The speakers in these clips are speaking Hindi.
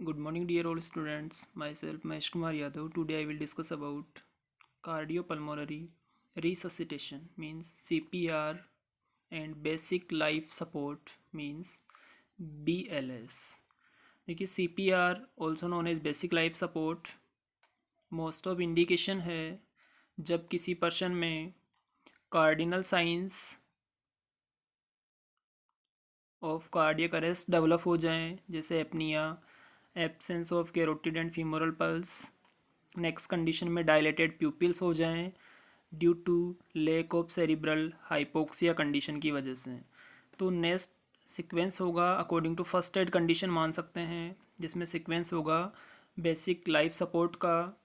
Good morning, dear all students. Myself, Mahesh Kumar Yadav. Today, I will discuss about cardiopulmonary resuscitation, means CPR, and basic life support, means BLS. देखिए CPR also known as basic life support most of indication है जब किसी पर्सन में cardinal science of cardiac arrest develop हो जाएं, जैसे apnoea, absence of carotid and femoral pulse. Next condition में डायलेटेड प्यूपिल्स हो जाएं due to lack of cerebral hypoxia condition की वजह से। तो नेक्स्ट सीक्वेंस होगा according to first aid condition मान सकते हैं, जिसमें सीक्वेंस होगा बेसिक लाइफ सपोर्ट का,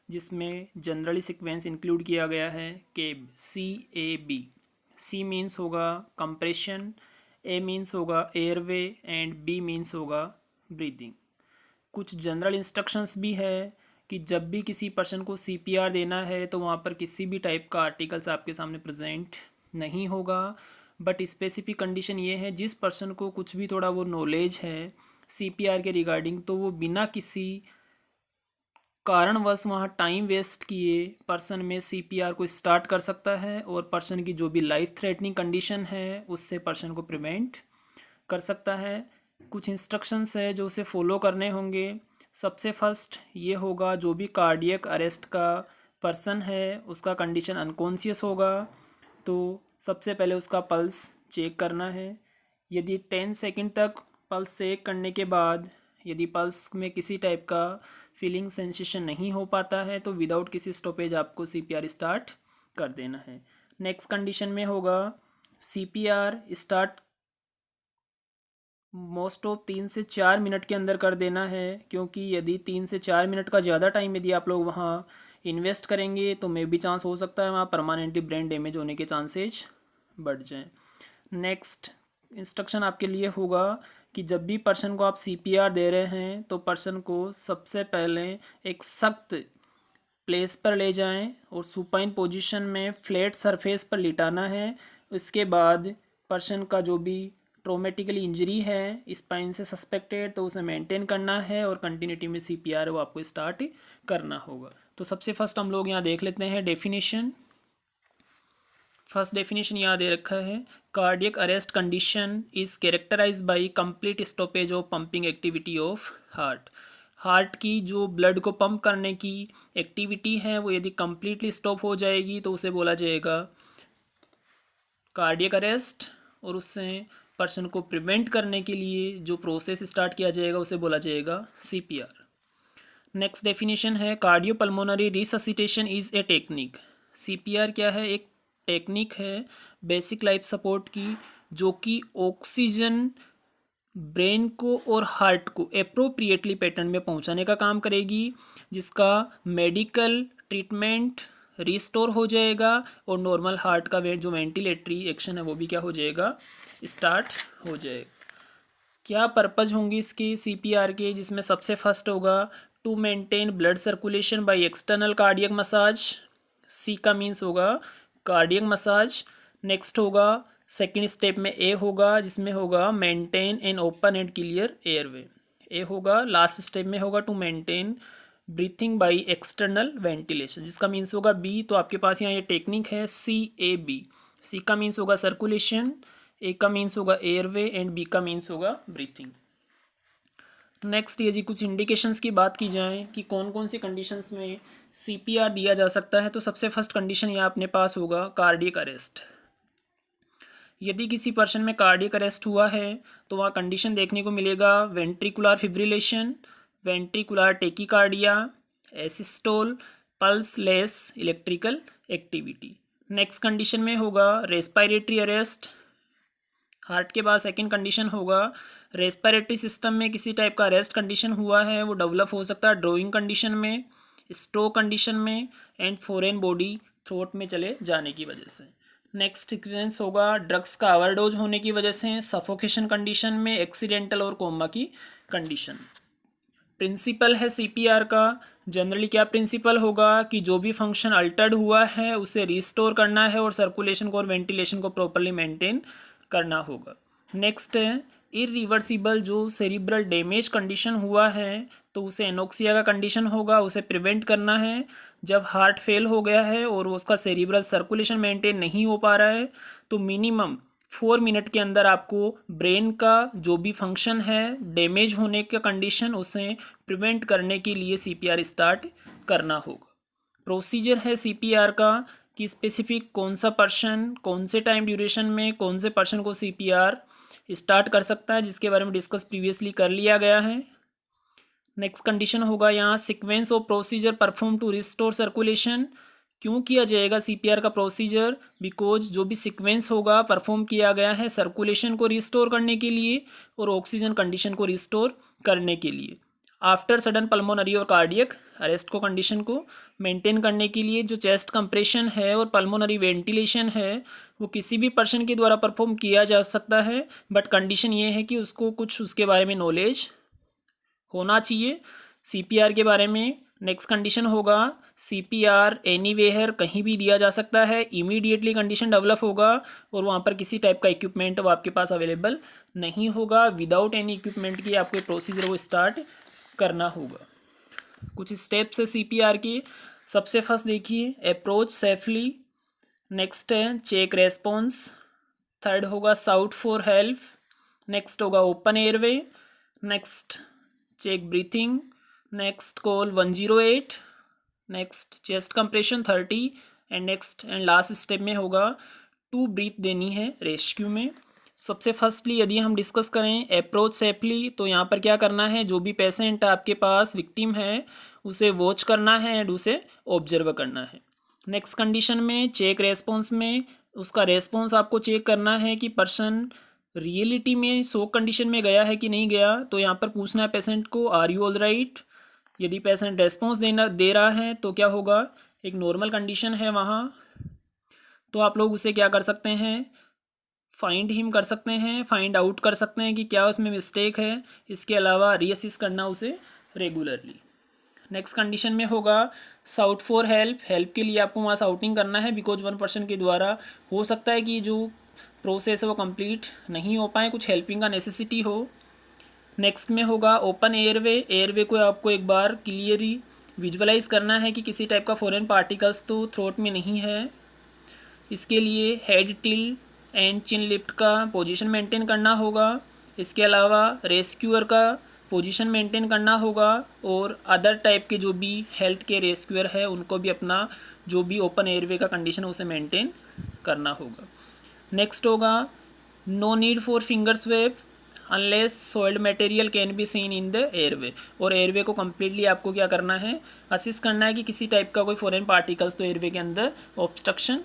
जिसमें जनरली सीक्वेंस इंक्लूड किया गया है केब CAB। C मीन्स होगा कंप्रेशन, A मीन्स होगा एयरवे एंड B मीन्स होगा ब्रीदिंग। कुछ जनरल इंस्ट्रक्शंस भी है कि जब भी किसी पर्सन को CPR देना है तो वहाँ पर किसी भी टाइप का आर्टिकल्स आपके सामने प्रेजेंट नहीं होगा। बट स्पेसिफिक कंडीशन ये है जिस पर्सन को कुछ भी थोड़ा वो नॉलेज है CPR के रिगार्डिंग, तो वो बिना किसी कारणवश वहाँ टाइम वेस्ट किए पर्सन में CPR को स्टार्ट कर सकता है और पर्सन की जो भी लाइफ थ्रेटनिंग कंडीशन है उससे पर्सन को प्रिवेंट कर सकता है। कुछ इंस्ट्रक्शंस है जो उसे फॉलो करने होंगे। सबसे फर्स्ट ये होगा, जो भी कार्डियक अरेस्ट का पर्सन है उसका कंडीशन अनकॉन्शियस होगा, तो सबसे पहले उसका पल्स चेक करना है। यदि 10 सेकंड तक पल्स चेक करने के बाद यदि पल्स में किसी टाइप का फीलिंग सेंसेशन नहीं हो पाता है तो विदाउट किसी स्टॉपेज आपको CPR स्टार्ट कर देना है। नेक्स्ट कंडीशन में होगा CPR स्टार्ट मोस्ट ऑफ 3 से 4 मिनट के अंदर कर देना है, क्योंकि यदि 3 से 4 मिनट का ज़्यादा टाइम यदि आप लोग वहाँ इन्वेस्ट करेंगे तो मे भी चांस हो सकता है वहाँ परमानेंटली ब्रेन डैमेज होने के चांसेज बढ़ जाएं। नेक्स्ट इंस्ट्रक्शन आपके लिए होगा कि जब भी पर्सन को आप CPR दे रहे हैं तो पर्सन को सबसे पहले एक सख्त प्लेस पर ले जाएं और सुपाइन पोजीशन में फ्लैट सरफेस पर लिटाना है। उसके बाद पर्सन का जो भी ट्रोमेटिकली इंजरी है स्पाइन से सस्पेक्टेड तो उसे मेंटेन करना है और कंटिन्यूटी में CPR वो आपको स्टार्ट करना होगा। तो सबसे फर्स्ट हम लोग यहाँ देख लेते हैं डेफिनेशन। फर्स्ट डेफिनेशन यहाँ दे रखा है, cardiac arrest condition is characterise by complete stoppage of pumping activity of heart. Heart की जो ब्लड को पंप करने की एक्टिविटी है वो यदि कंप्लीटली स्टॉप हो जाएगी तो उसे बोला जाएगा कार्डियक अरेस्ट, और उससे पर्सन को प्रिवेंट करने के लिए जो प्रोसेस स्टार्ट किया जाएगा उसे बोला जाएगा CPR। नेक्स्ट डेफिनेशन है, cardiopulmonary resuscitation is a technique. CPR क्या है? एक टेक्निक है बेसिक लाइफ सपोर्ट की, जो कि ऑक्सीजन ब्रेन को और हार्ट को एप्रोप्रिएटली पैटर्न में पहुंचाने का काम करेगी, जिसका मेडिकल ट्रीटमेंट रिस्टोर हो जाएगा और नॉर्मल हार्ट का जो वेंटिलेटरी एक्शन है वो भी क्या हो जाएगा, स्टार्ट हो जाएगा। क्या पर्पज़ होंगे इसके CPR के? जिसमें सबसे फर्स्ट होगा to maintain blood circulation by external cardiac massage. C का मीन्स होगा कार्डियक मसाज। नेक्स्ट होगा सेकेंड स्टेप में A होगा, जिसमें होगा maintain an open and clear airway. A होगा लास्ट स्टेप में होगा to maintain breathing by external ventilation, जिसका मीन्स होगा B। तो आपके पास यहाँ ये टेक्निक है CAB। C का मीन्स होगा सर्कुलेशन, A का मीन्स होगा एयरवे एंड B का मीन्स होगा ब्रीथिंग। नेक्स्ट यदि कुछ इंडिकेशंस की बात की जाए कि कौन कौन सी कंडीशंस में CPR दिया जा सकता है, तो सबसे फर्स्ट कंडीशन यहाँ अपने पास होगा कार्डियक अरेस्ट। यदि किसी पर्सन में कार्डियक अरेस्ट हुआ है तो वहाँ कंडीशन देखने को मिलेगा ventricular fibrillation, ventricular tachycardia, asystole, pulse less electrical activity. Next condition में होगा रेस्पिरेटरी अरेस्ट। हार्ट के बाद सेकंड कंडीशन होगा रेस्पिरेटरी सिस्टम में किसी टाइप का अरेस्ट कंडीशन हुआ है, वो डेवलप हो सकता है ड्रोइंग कंडीशन में, स्ट्रोक कंडीशन में एंड फॉरेन बॉडी थ्रोट में चले जाने की वजह से। नेक्स्ट सीक्वेंस होगा ड्रग्स का ओवरडोज होने की वजह से, सफोकेशन कंडीशन में, एक्सीडेंटल और कोमा की कंडीशन। प्रिंसिपल है CPR का, जनरली क्या प्रिंसिपल होगा कि जो भी फंक्शन अल्टर्ड हुआ है उसे रिस्टोर करना है और सर्कुलेशन को और वेंटिलेशन को प्रॉपरली मेंटेन करना होगा। नेक्स्ट है इरिवर्सिबल जो सेरिब्रल डैमेज कंडीशन हुआ है तो उसे एनोक्सिया का कंडीशन होगा, उसे प्रिवेंट करना है। जब हार्ट फेल हो गया है और उसका सेरिब्रल सर्कुलेशन मेंटेन नहीं हो पा रहा है तो मिनिमम 4 मिनट के अंदर आपको ब्रेन का जो भी फंक्शन है डैमेज होने का कंडीशन उसे प्रिवेंट करने के लिए सीपीआर स्टार्ट करना होगा। प्रोसीजर है सीपीआर का कि स्पेसिफिक कौन सा पर्सन कौन से टाइम ड्यूरेशन में कौन से पर्सन को सीपीआर स्टार्ट कर सकता है, जिसके बारे में डिस्कस प्रीवियसली कर लिया गया है। नेक्स्ट कंडीशन होगा यहाँ sequence of procedure perform to restore circulation. क्यों किया जाएगा सीपीआर का प्रोसीजर? बिकॉज जो भी सीक्वेंस होगा परफॉर्म किया गया है सर्कुलेशन को रिस्टोर करने के लिए और ऑक्सीजन कंडीशन को रिस्टोर करने के लिए। आफ्टर सडन पल्मोनरी और कार्डियक अरेस्ट को कंडीशन को मेंटेन करने के लिए जो चेस्ट कंप्रेशन है और पल्मोनरी वेंटिलेशन है वो किसी भी पर्सन के द्वारा परफॉर्म किया जा सकता है, बट कंडीशन ये है कि उसको कुछ उसके बारे में नॉलेज होना चाहिए सीपीआर के बारे में। नेक्स्ट कंडीशन होगा सीपीआर एनीवेयर कहीं भी दिया जा सकता है, इमीडिएटली कंडीशन डेवलप होगा और वहाँ पर किसी टाइप का इक्विपमेंट वो आपके पास अवेलेबल नहीं होगा। विदाउट एनी इक्विपमेंट के आपको प्रोसीजर वो स्टार्ट करना होगा। कुछ स्टेप्स है सीपीआर के। सबसे फर्स्ट देखिए अप्रोच सेफली, नेक्स्ट है चेक रेस्पॉन्स, थर्ड होगा साउट फॉर हेल्प, नेक्स्ट होगा open airway, next check breathing, next call 108, next chest compression 30 and next and last step में होगा 2 ब्रीथ देनी है रेस्क्यू में। सबसे फर्स्टली यदि हम डिस्कस करें अप्रोच सेफली तो यहाँ पर क्या करना है, जो भी पेशेंट आपके पास विक्टिम है उसे वॉच करना है एंड उसे ऑब्जर्व करना है। नेक्स्ट कंडीशन में चेक रेस्पॉन्स में उसका रेस्पॉन्स आपको चेक करना है कि पर्सन रियलिटी में शॉक कंडीशन में गया है कि नहीं गया। तो यहाँ पर पूछना है पेशेंट को आर यू ऑल राइट। यदि पेशेंट रेस्पॉन्स दे रहा है तो क्या होगा, एक नॉर्मल कंडीशन है वहाँ, तो आप लोग उसे क्या कर सकते हैं, फाइंड हिम कर सकते हैं, फाइंड आउट कर सकते हैं कि क्या उसमें मिस्टेक है। इसके अलावा रीअसिस्ट करना उसे रेगुलरली। नेक्स्ट कंडीशन में होगा साउट फॉर हेल्प, हेल्प के लिए आपको वहाँ साउटिंग करना है बिकॉज 1 पर्सन के द्वारा हो सकता है कि जो प्रोसेस है वो कंप्लीट नहीं हो पाए, कुछ हेल्पिंग का नेसेसिटी हो। नेक्स्ट में होगा ओपन एयरवे, एयरवे को आपको एक बार क्लियरली विजुअलाइज करना है कि किसी टाइप का फॉरेन पार्टिकल्स तो थ्रोट में नहीं है। इसके लिए head till and chin lift का पोजीशन मेंटेन करना होगा। इसके अलावा रेस्क्यूअर का पोजीशन मेंटेन करना होगा और अदर टाइप के जो भी हेल्थ के रेस्क्यूअर है उनको भी अपना जो भी ओपन एयरवे का कंडीशन है उसे मेंटेन करना होगा। नेक्स्ट होगा no need for finger sweep unless soiled material can be seen in the airway, और एयरवे को कम्प्लीटली आपको क्या करना है, असिस्ट करना है कि किसी टाइप का कोई फॉरेन पार्टिकल्स तो एयरवे के अंदर ऑब्स्ट्रक्शन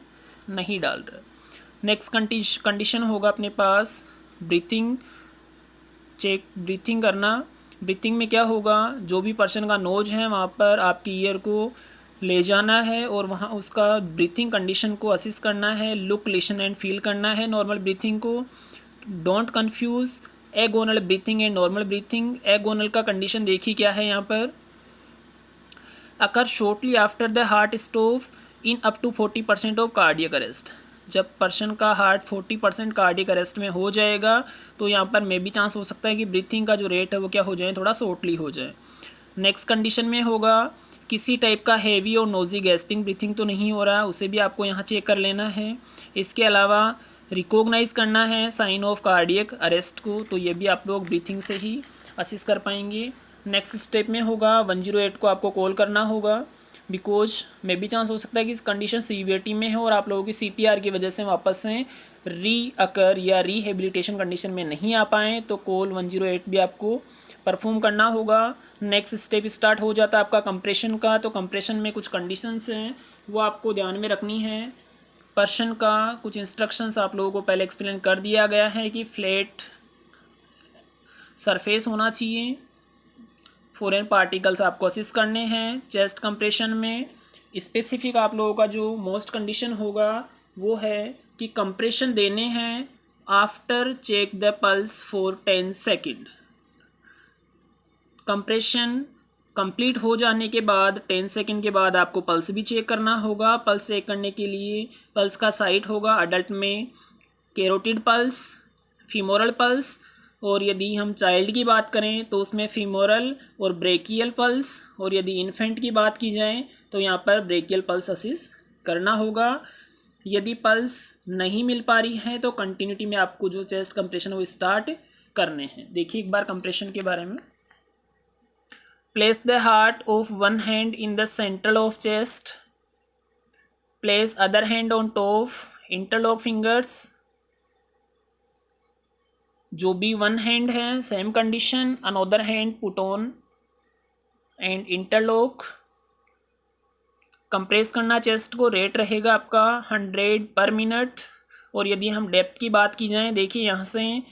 नहीं डाल रहा। नेक्स्ट कंडीशन होगा अपने पास ब्रीथिंग, चेक ब्रीथिंग करना। ब्रीथिंग में क्या होगा, जो भी पर्सन का नोज है वहाँ पर आपकी ईयर को ले जाना है और वहाँ उसका ब्रीथिंग कंडीशन को असिस्ट करना है, लुक लिसन एंड फील करना है नॉर्मल ब्रीथिंग को। Don't confuse agonal breathing and normal breathing. Agonal का कंडीशन देखिए क्या है यहाँ पर, occur shortly after the heart stop in up to 40% of cardiac arrest. जब पर्सन का हार्ट 40% कार्डियक अरेस्ट में हो जाएगा तो यहाँ पर मे भी चांस हो सकता है कि ब्रीथिंग का जो रेट है वो क्या हो जाए, थोड़ा शॉर्टली हो जाए। नेक्स्ट कंडीशन में होगा किसी टाइप का हेवी और नोजी गैस्पिंग ब्रीथिंग तो नहीं हो रहा, उसे भी आपको यहाँ चेक कर लेना है। इसके अलावा रिकॉग्नाइज करना है साइन ऑफ कार्डियक अरेस्ट को, तो ये भी आप लोग ब्रीथिंग से ही असिस्ट कर पाएंगे। नेक्स्ट स्टेप में होगा 108 को आपको कॉल करना होगा बिकॉज मे भी चांस हो सकता है कि इस कंडीशन सीवियरिटी में है और आप लोगों की सीपीआर की वजह से वापस से री अकर या रिहेबिलिटेशन कंडीशन में नहीं आ पाएँ, तो कॉल 108 भी आपको परफॉर्म करना होगा। नेक्स्ट स्टेप स्टार्ट हो जाता है आपका कंप्रेशन का, तो कंप्रेशन में कुछ कंडीशंस हैं वो आपको ध्यान में रखनी है। पर्सन का कुछ इंस्ट्रक्शंस आप लोगों को पहले एक्सप्लेन कर दिया गया है कि फ्लैट सरफेस होना चाहिए, फॉरेन पार्टिकल्स आपको असिस्ट करने हैं। चेस्ट कंप्रेशन में स्पेसिफिक आप लोगों का जो मोस्ट कंडीशन होगा वो है कि कंप्रेशन देने हैं after check the pulse for 10 second. Compression complete हो जाने के बाद 10 सेकंड के बाद आपको पल्स भी चेक करना होगा। पल्स चेक करने के लिए पल्स का साइट होगा अडल्ट में कैरोटिड पल्स, फीमोरल पल्स, और यदि हम चाइल्ड की बात करें तो उसमें फीमोरल और ब्रेकियल पल्स, और यदि इन्फेंट की बात की जाए तो यहाँ पर ब्रेकियल पल्स असिस्ट करना होगा। यदि पल्स नहीं मिल पा रही है तो कंटिन्यूटी में आपको जो चेस्ट कंप्रेशन वो स्टार्ट करने हैं। देखिए एक बार कंप्रेशन के बारे में। Place the heart of one hand in the central of chest, place other hand on top, interlock fingers. जो भी वन हैंड है same condition, another hand put on and interlock. Compress करना चेस्ट को, रेट रहेगा आपका 100 पर मिनट। और यदि हम डेप्थ की बात की जाए, देखिए यहाँ से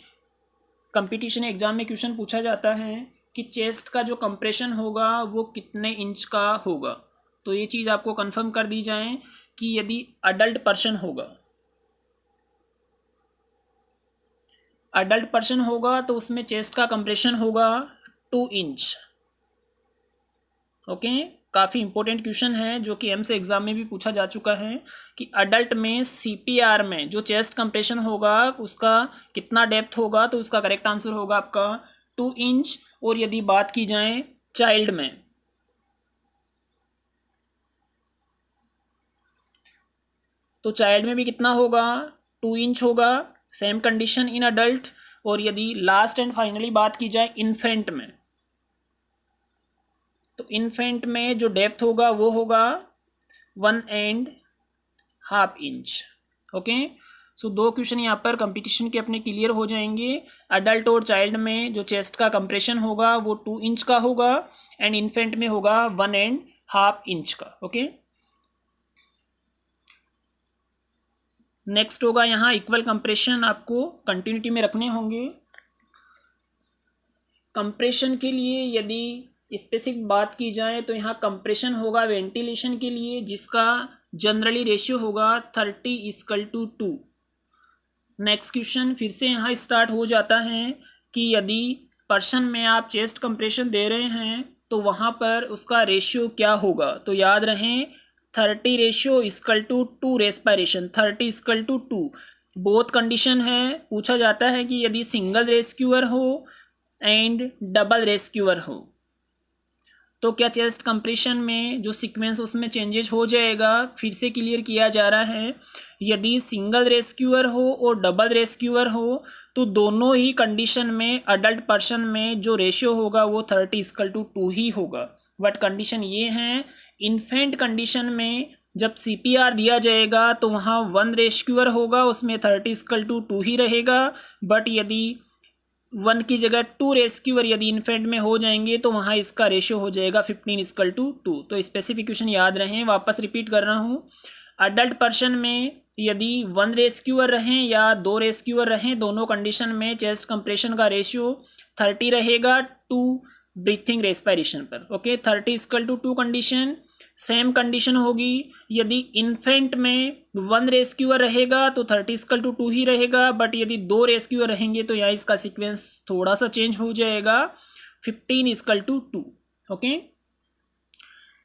कंपटीशन एग्जाम में क्वेश्चन पूछा जाता है कि चेस्ट का जो कंप्रेशन होगा वो कितने इंच का होगा। तो ये चीज़ आपको कंफर्म कर दी जाए कि यदि अडल्ट पर्सन होगा तो उसमें चेस्ट का कंप्रेशन होगा 2 इंच। ओके, काफ़ी इंपॉर्टेंट क्वेश्चन है जो कि एम्स एग्जाम में भी पूछा जा चुका है कि अडल्ट में सीपीआर में जो चेस्ट कंप्रेशन होगा उसका कितना डेप्थ होगा। तो उसका करेक्ट आंसर होगा आपका 2 इंच। और यदि बात की जाए चाइल्ड में, तो चाइल्ड में भी कितना होगा, 2 इंच होगा, सेम कंडीशन इन अडल्ट। और यदि लास्ट एंड फाइनली बात की जाए इन्फेंट में, तो इन्फेंट में जो डेप्थ होगा वो होगा 1.5 इंच। ओके, सो 2 क्वेश्चन यहाँ पर कंपटीशन के अपने क्लियर हो जाएंगे। अडल्ट और चाइल्ड में जो चेस्ट का कंप्रेशन होगा वो 2 इंच का होगा एंड इन्फेंट में होगा 1.5 इंच का। ओके, नेक्स्ट होगा यहाँ इक्वल कंप्रेशन आपको कंटिन्यूटी में रखने होंगे। कंप्रेशन के लिए यदि स्पेसिफिक बात की जाए तो यहाँ कंप्रेशन होगा वेंटिलेशन के लिए, जिसका जनरली रेशियो होगा 30:2। नेक्स्ट क्वेश्चन फिर से यहाँ स्टार्ट हो जाता है कि यदि पर्सन में आप चेस्ट कंप्रेशन दे रहे हैं तो वहाँ पर उसका रेशियो क्या होगा। तो याद रहें 30:2 रेस्पिरेशन, 30:2। बोथ कंडीशन है, पूछा जाता है कि यदि सिंगल रेस्क्यूअर हो एंड डबल रेस्क्यूअर हो तो क्या चेस्ट कंप्रेशन में जो सीक्वेंस उसमें चेंजेस हो जाएगा। फिर से क्लियर किया जा रहा है, यदि सिंगल रेस्क्यूअर हो और डबल रेस्क्यूअर हो तो दोनों ही कंडीशन में अडल्ट पर्सन में जो रेशियो होगा वो 30:2 ही होगा। बट कंडीशन ये है, इन्फेंट कंडीशन में जब सीपीआर दिया जाएगा तो वहाँ 1 रेस्क्यूअर होगा, उसमें 30:2 ही रहेगा। बट यदि 1 की जगह 2 रेस्क्यूअर यदि इन्फेंट में हो जाएंगे तो वहाँ इसका रेशियो हो जाएगा 15:2। तो स्पेसिफिकेशन याद रहें, वापस रिपीट कर रहा हूँ। अडल्ट पर्सन में यदि 1 रेस्क्यूअर रहें या 2 रेस्क्यूअर रहें, दोनों कंडीशन में चेस्ट कंप्रेशन का रेशियो 30 रहेगा 2 ब्रीथिंग रेस्पिरेशन पर। Okay, 30:2 condition. सेम कंडीशन होगी यदि इन्फेंट में 1 रेस्क्यूअर रहेगा तो 30:2 ही रहेगा। बट यदि 2 रेस्क्यूअर रहेंगे तो यहाँ इसका सीक्वेंस थोड़ा सा चेंज हो जाएगा 15:2। ओके,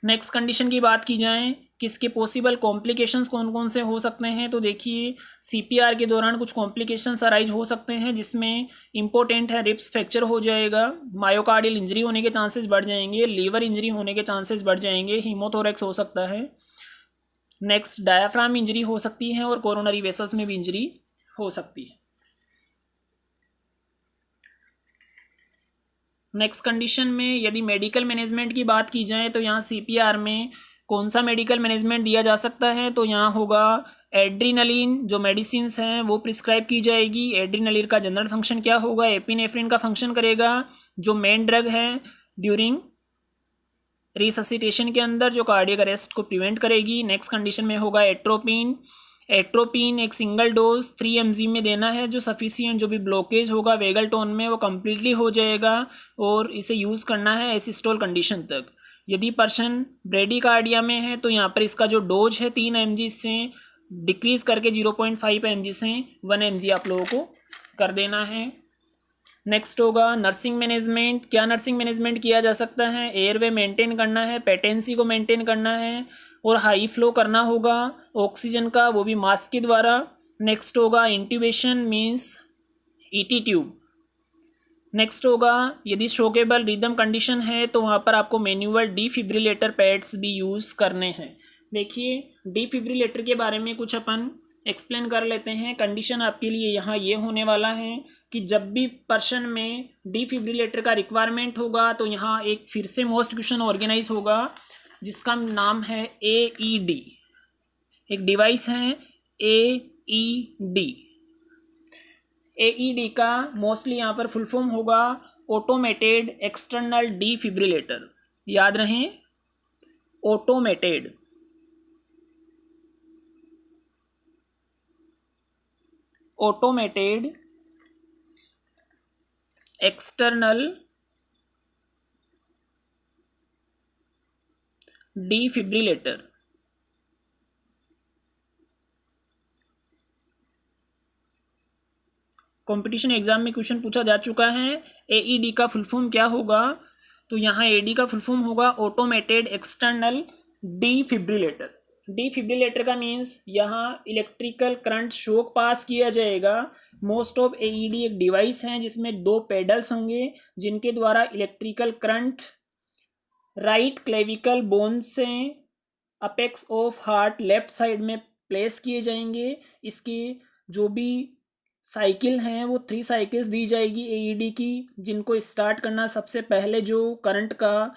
नेक्स्ट कंडीशन की बात की जाए किसके पॉसिबल कॉम्प्लिकेशंस कौन कौन से हो सकते हैं, तो देखिए सीपीआर के दौरान कुछ कॉम्प्लिकेशंस अराइज हो सकते हैं, जिसमें इंपॉर्टेंट है रिब्स फ्रैक्चर हो जाएगा, मायोकार्डियल इंजरी होने के चांसेस बढ़ जाएंगे, लीवर इंजरी होने के चांसेस बढ़ जाएंगे, हीमोथोरैक्स हो सकता है, नेक्स्ट डायाफ्राम इंजरी हो सकती है और कोरोनरी वेसल्स में भी इंजरी हो सकती है। नेक्स्ट कंडीशन में यदि मेडिकल मैनेजमेंट की बात की जाए तो यहाँ सीपीआर में कौन सा मेडिकल मैनेजमेंट दिया जा सकता है, तो यहाँ होगा एड्रीनलिन जो मेडिसिन्स हैं वो प्रिस्क्राइब की जाएगी। एड्रीनलिन का जनरल फंक्शन क्या होगा, एपिनेफ्रिन का फंक्शन करेगा जो मेन ड्रग है ड्यूरिंग रिससिटेशन के अंदर जो कार्डियक अरेस्ट को प्रिवेंट करेगी। नेक्स्ट कंडीशन में होगा एट्रोपिन। एट्रोपिन एक सिंगल डोज 3 mg में देना है, जो सफिशिएंट जो भी ब्लॉकेज होगा वेगल टोन में वो कम्प्लीटली हो जाएगा और इसे यूज़ करना है एसिस्टोल कंडीशन तक। यदि पर्सन ब्रेडिकार्डिया में है तो यहाँ पर इसका जो डोज है 3 mg से डिक्रीज़ करके 0.5 mg से 1 mg आप लोगों को कर देना है। नेक्स्ट होगा नर्सिंग मैनेजमेंट। क्या नर्सिंग मैनेजमेंट किया जा सकता है, एयरवे मेंटेन करना है, पेटेंसी को मेंटेन करना है और हाई फ्लो करना होगा ऑक्सीजन का, वो भी मास्क के द्वारा। नेक्स्ट होगा intubation means ET tube, next होगा, यदि शॉकेबल रिदम कंडीशन है तो वहाँ पर आपको मैनुअल डिफिब्रिलेटर पैड्स भी यूज़ करने हैं। देखिए डिफिब्रिलेटर के बारे में कुछ अपन एक्सप्लेन कर लेते हैं। कंडीशन आपके लिए यहाँ ये होने वाला है कि जब भी पर्सन में डिफिब्रिलेटर का रिक्वायरमेंट होगा तो यहाँ एक फिर से मोस्ट क्वेश्चन ऑर्गेनाइज होगा जिसका नाम है AED। एक डिवाइस है AED। AED का मोस्टली यहाँ पर फुल फॉर्म होगा ऑटोमेटेड एक्सटर्नल डिफिब्रिलेटर। याद रहें, automated external defibrillator. Competition exam में क्वेश्चन पूछा जा चुका है AED का फुल फॉर्म क्या होगा, तो यहाँ AED का फुल फॉर्म होगा ऑटोमेटेड एक्सटर्नल डिफिब्रिलेटर। डिफिब्रिलेटर का मीन्स यहाँ इलेक्ट्रिकल करंट शॉक पास किया जाएगा। मोस्ट ऑफ AED एक डिवाइस है जिसमें 2 पेडल्स होंगे जिनके द्वारा electrical current right clavicle bone से apex of heart left side में प्लेस किए जाएंगे। इसकी जो भी साइकिल हैं वो 3 साइकिल्स दी जाएगी AED की, जिनको स्टार्ट करना सबसे पहले जो करंट का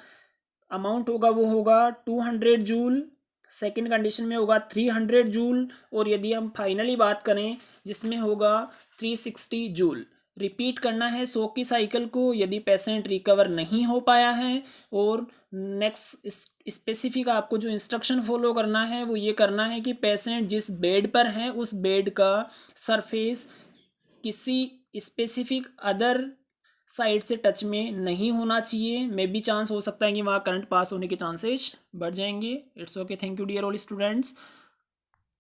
अमाउंट होगा वो होगा 200 जूल, सेकंड कंडीशन में होगा 300 जूल, और यदि हम फाइनली बात करें जिसमें होगा 360 जूल। रिपीट करना है 100 की साइकिल को यदि पेशेंट रिकवर नहीं हो पाया है। और नेक्स्ट स्पेसिफिक आपको जो इंस्ट्रक्शन फॉलो करना है वो ये करना है कि पेशेंट जिस बेड पर है उस बेड का सरफेस किसी स्पेसिफिक अदर साइड से टच में नहीं होना चाहिए। मे भी चांस हो सकता है कि वहाँ करंट पास होने के चांसेस बढ़ जाएंगे। It's okay, thank you dear all students.